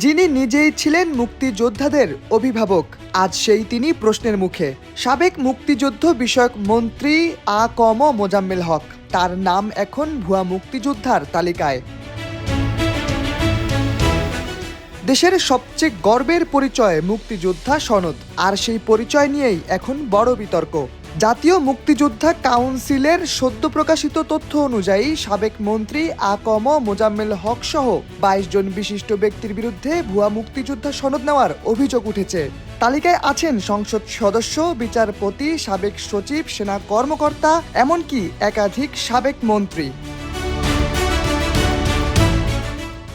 যিনি নিজেই ছিলেন মুক্তিযোদ্ধাদের অভিভাবক, আজ তিনি প্রশ্নের মুখে। সাবেক মুক্তিযুদ্ধ বিষয়ক মন্ত্রী আ.ক.ম মোজাম্মেল হক, তার নাম এখন ভুয়া মুক্তিযোদ্ধার তালিকায়। দেশের সবচেয়ে গর্বের পরিচয় মুক্তিযোদ্ধা সনদ, আর সেই পরিচয় নিয়েই এখন বড় বিতর্ক। জাতীয় মুক্তিযোদ্ধা কাউন্সিলের সদ্য প্রকাশিত তথ্য অনুযায়ী সাবেক মন্ত্রী আ.ক.ম মোজাম্মেল হক সহ 22 জন বিশিষ্ট ব্যক্তির বিরুদ্ধে ভুয়া মুক্তিযোদ্ধা সনদ নেওয়ার অভিযোগ উঠেছে। তালিকায় আছেন সংসদ সদস্য, বিচারপতি, সাবেক সচিব, সেনা কর্মকর্তা, এমনকি একাধিক সাবেক মন্ত্রী।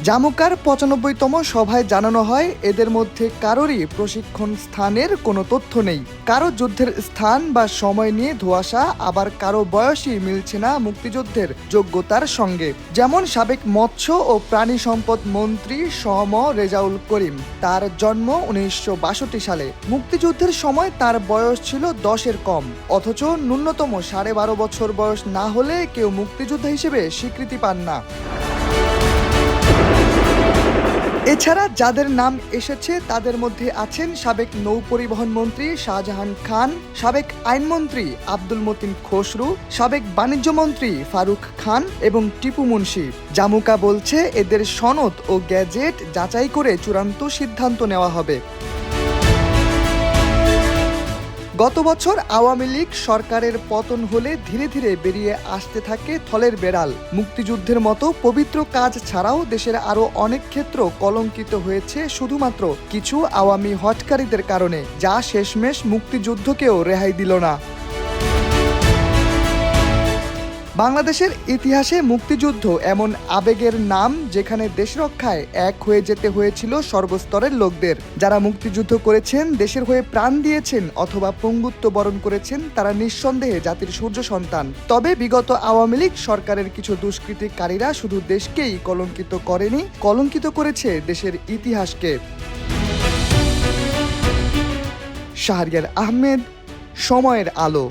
জামুকার 95তম সভায় জানানো হয়, এদের মধ্যে কারোরই প্রশিক্ষণ স্থানের কোনো তথ্য নেই, কারো যুদ্ধের স্থান বা সময় নিয়ে ধোঁয়াশা, আবার কারো বয়সই মিলছে না মুক্তিযুদ্ধের যোগ্যতার সঙ্গে। যেমন সাবেক মৎস্য ও প্রাণী সম্পদ মন্ত্রী সম রেজাউল করিম, তার জন্ম 1962 সালে। মুক্তিযুদ্ধের সময় তার বয়স ছিল 10-এর কম, অথচ ন্যূনতম 12.5 বছর বয়স না হলে কেউ মুক্তিযোদ্ধা হিসেবে স্বীকৃতি পান না। এছাড়া যাদের নাম এসেছে তাদের মধ্যে আছেন সাবেক নৌপরিবহন মন্ত্রী শাহজাহান খান, সাবেক আইনমন্ত্রী আব্দুল মতিন খসরু, সাবেক বাণিজ্য মন্ত্রী ফারুক খান এবং টিপু মুন্সি। জামুকা বলছে, এদের সনদ ও গ্যাজেট যাচাই করে চূড়ান্ত সিদ্ধান্ত নেওয়া হবে। গত বছর আওয়ামী লীগ সরকারের পতন হলে ধীরে ধীরে বেরিয়ে আসতে থাকে থলের বেড়াল। মুক্তিযুদ্ধের মতো পবিত্র কাজ ছাড়াও দেশের আরও অনেক ক্ষেত্র কলঙ্কিত হয়েছে শুধুমাত্র কিছু আওয়ামী হঠকারীদের কারণে, যা শেষমেশ মুক্তিযুদ্ধকেও রেহাই দিল না। বাংলাদেশের ইতিহাসে মুক্তিযুদ্ধ এমন আবেগের নাম, যেখানে দেশ রক্ষায় এক হয়ে যেতে হয়েছিল সর্বস্তরের লোকদের। যারা মুক্তিযুদ্ধ করেছেন, দেশের হয়ে প্রাণ দিয়েছেন অথবা পঙ্গুত্ব বরণ করেছেন, তারা নিঃসন্দেহে জাতির সূর্য সন্তান। তবে বিগত আওয়ামী লীগ সরকারের কিছু দুষ্কৃতিকারীরা শুধু দেশকেই কলঙ্কিত করেনি, কলঙ্কিত করেছে দেশের ইতিহাসকে। শাহরিয়ার আহমেদ, সময়ের আলো।